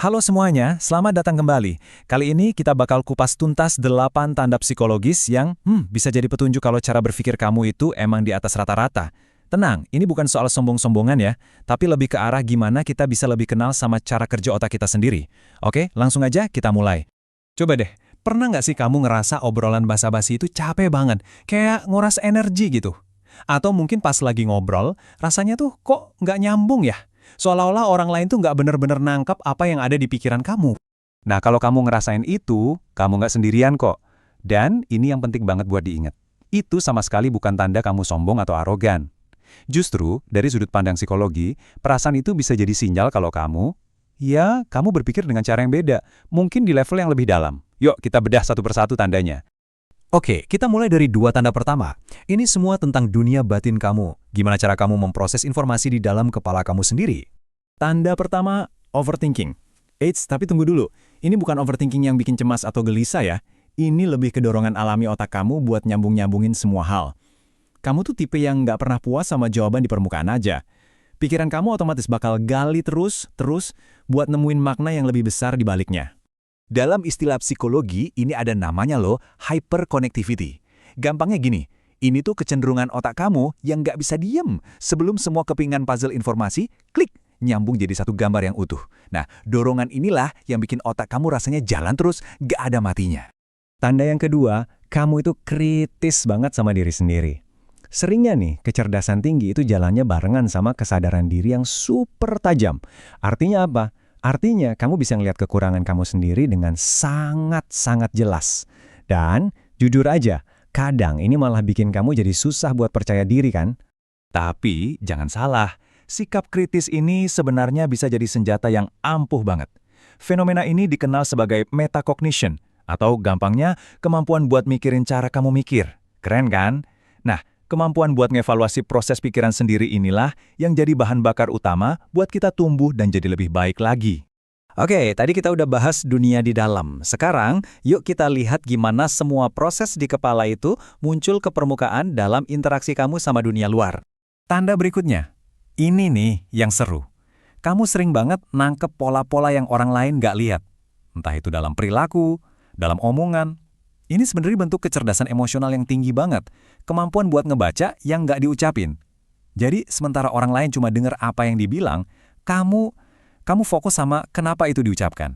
Halo semuanya, selamat datang kembali. Kali ini kita bakal kupas tuntas 8 tanda psikologis yang bisa jadi petunjuk kalau cara berpikir kamu itu emang di atas rata-rata. Tenang, ini bukan soal sombong-sombongan ya, tapi lebih ke arah gimana kita bisa lebih kenal sama cara kerja otak kita sendiri. Oke, langsung aja kita mulai. Coba deh, pernah nggak sih kamu ngerasa obrolan basa-basi itu capek banget, kayak nguras energi gitu? Atau mungkin pas lagi ngobrol, rasanya tuh kok nggak nyambung ya? Seolah-olah orang lain tuh nggak bener-bener nangkep apa yang ada di pikiran kamu. Nah, kalau kamu ngerasain itu, kamu nggak sendirian kok. Dan ini yang penting banget buat diingat. Itu sama sekali bukan tanda kamu sombong atau arogan. Justru, dari sudut pandang psikologi, perasaan itu bisa jadi sinyal kalau kamu berpikir dengan cara yang beda, mungkin di level yang lebih dalam. Yuk, kita bedah satu persatu tandanya. Oke, kita mulai dari 2 tanda pertama. Ini semua tentang dunia batin kamu. Gimana cara kamu memproses informasi di dalam kepala kamu sendiri? Tanda pertama, overthinking. Eits, tapi tunggu dulu. Ini bukan overthinking yang bikin cemas atau gelisah ya. Ini lebih ke dorongan alami otak kamu buat nyambung-nyambungin semua hal. Kamu tuh tipe yang nggak pernah puas sama jawaban di permukaan aja. Pikiran kamu otomatis bakal gali terus buat nemuin makna yang lebih besar di baliknya. Dalam istilah psikologi, ini ada namanya loh, hyperconnectivity. Gampangnya gini, ini tuh kecenderungan otak kamu yang nggak bisa diem sebelum semua kepingan puzzle informasi, klik, nyambung jadi satu gambar yang utuh. Nah, dorongan inilah yang bikin otak kamu rasanya jalan terus, nggak ada matinya. Tanda yang kedua, kamu itu kritis banget sama diri sendiri. Seringnya nih, kecerdasan tinggi itu jalannya barengan sama kesadaran diri yang super tajam. Artinya apa? Artinya, kamu bisa ngelihat kekurangan kamu sendiri dengan sangat-sangat jelas. Dan, jujur aja, kadang ini malah bikin kamu jadi susah buat percaya diri kan? Tapi, jangan salah, sikap kritis ini sebenarnya bisa jadi senjata yang ampuh banget. Fenomena ini dikenal sebagai metacognition, atau gampangnya, kemampuan buat mikirin cara kamu mikir. Keren kan? Nah, kemampuan buat ngevaluasi proses pikiran sendiri inilah yang jadi bahan bakar utama buat kita tumbuh dan jadi lebih baik lagi. Oke, tadi kita udah bahas dunia di dalam. Sekarang, yuk kita lihat gimana semua proses di kepala itu muncul ke permukaan dalam interaksi kamu sama dunia luar. Tanda berikutnya. Ini nih yang seru. Kamu sering banget nangkep pola-pola yang orang lain nggak lihat. Entah itu dalam perilaku, dalam omongan. Ini sebenarnya bentuk kecerdasan emosional yang tinggi banget. Kemampuan buat ngebaca yang nggak diucapin. Jadi, sementara orang lain cuma dengar apa yang dibilang, kamu fokus sama kenapa itu diucapkan.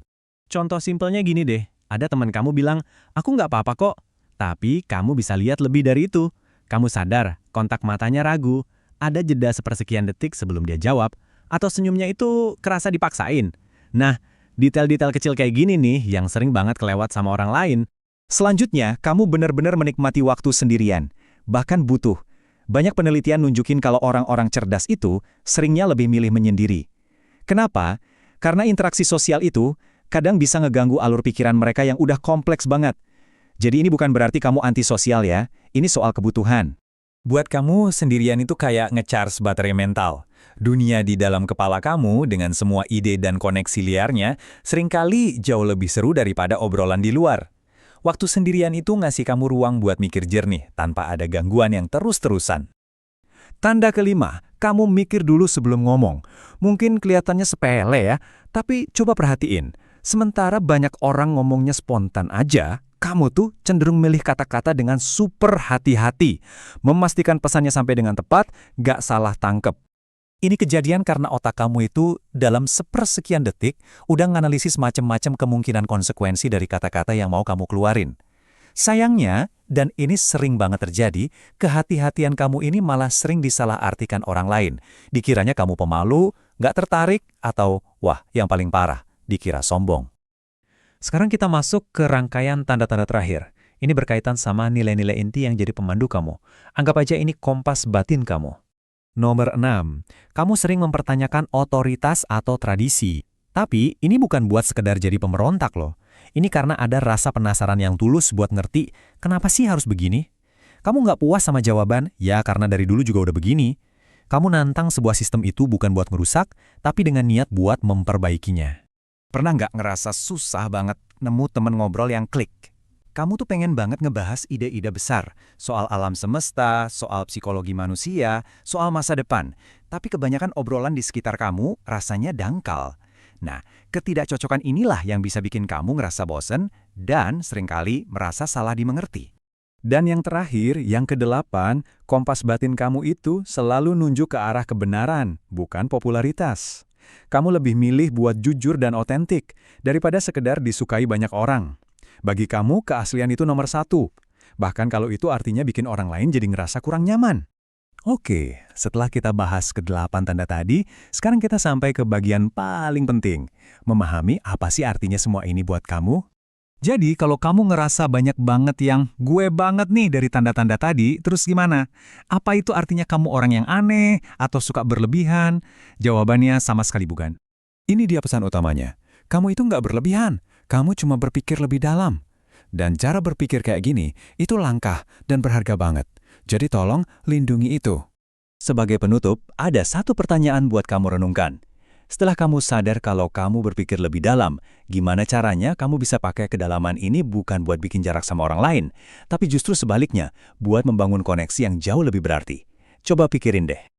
Contoh simpelnya gini deh, ada teman kamu bilang, aku nggak apa-apa kok. Tapi kamu bisa lihat lebih dari itu. Kamu sadar, kontak matanya ragu, ada jeda sepersekian detik sebelum dia jawab, atau senyumnya itu kerasa dipaksain. Nah, detail-detail kecil kayak gini nih yang sering banget kelewat sama orang lain. Selanjutnya, kamu benar-benar menikmati waktu sendirian, bahkan butuh. Banyak penelitian nunjukin kalau orang-orang cerdas itu seringnya lebih milih menyendiri. Kenapa? Karena interaksi sosial itu kadang bisa ngeganggu alur pikiran mereka yang udah kompleks banget. Jadi ini bukan berarti kamu antisosial ya, ini soal kebutuhan. Buat kamu, sendirian itu kayak nge-charge baterai mental. Dunia di dalam kepala kamu dengan semua ide dan koneksi liarnya seringkali jauh lebih seru daripada obrolan di luar. Waktu sendirian itu ngasih kamu ruang buat mikir jernih tanpa ada gangguan yang terus-terusan. Tanda kelima, kamu mikir dulu sebelum ngomong. Mungkin kelihatannya sepele ya, tapi coba perhatiin. Sementara banyak orang ngomongnya spontan aja, kamu tuh cenderung milih kata-kata dengan super hati-hati. Memastikan pesannya sampai dengan tepat, gak salah tangkep. Ini kejadian karena otak kamu itu dalam sepersekian detik udah nganalisis macam-macam kemungkinan konsekuensi dari kata-kata yang mau kamu keluarin. Sayangnya, dan ini sering banget terjadi, kehati-hatian kamu ini malah sering disalahartikan orang lain. Dikiranya kamu pemalu, nggak tertarik, atau wah, yang paling parah, dikira sombong. Sekarang kita masuk ke rangkaian tanda-tanda terakhir. Ini berkaitan sama nilai-nilai inti yang jadi pemandu kamu. Anggap aja ini kompas batin kamu. Nomor 6, kamu sering mempertanyakan otoritas atau tradisi. Tapi ini bukan buat sekedar jadi pemberontak loh. Ini karena ada rasa penasaran yang tulus buat ngerti, kenapa sih harus begini? Kamu nggak puas sama jawaban, ya karena dari dulu juga udah begini. Kamu nantang sebuah sistem itu bukan buat ngerusak, tapi dengan niat buat memperbaikinya. Pernah nggak ngerasa susah banget nemu temen ngobrol yang klik? Kamu tuh pengen banget ngebahas ide-ide besar, soal alam semesta, soal psikologi manusia, soal masa depan. Tapi kebanyakan obrolan di sekitar kamu rasanya dangkal. Nah, ketidakcocokan inilah yang bisa bikin kamu ngerasa bosen dan seringkali merasa salah dimengerti. Dan yang terakhir, yang kedelapan, kompas batin kamu itu selalu nunjuk ke arah kebenaran, bukan popularitas. Kamu lebih milih buat jujur dan otentik, daripada sekedar disukai banyak orang. Bagi kamu, keaslian itu nomor satu. Bahkan kalau itu artinya bikin orang lain jadi ngerasa kurang nyaman. Oke, setelah kita bahas ke-8 tanda tadi, sekarang kita sampai ke bagian paling penting. Memahami apa sih artinya semua ini buat kamu? Jadi kalau kamu ngerasa banyak banget yang gue banget nih dari tanda-tanda tadi, terus gimana? Apa itu artinya kamu orang yang aneh atau suka berlebihan? Jawabannya sama sekali bukan. Ini dia pesan utamanya. Kamu itu nggak berlebihan, kamu cuma berpikir lebih dalam. Dan cara berpikir kayak gini, itu langka dan berharga banget. Jadi tolong lindungi itu. Sebagai penutup, ada satu pertanyaan buat kamu renungkan. Setelah kamu sadar kalau kamu berpikir lebih dalam, gimana caranya kamu bisa pakai kedalaman ini bukan buat bikin jarak sama orang lain, tapi justru sebaliknya, buat membangun koneksi yang jauh lebih berarti. Coba pikirin deh.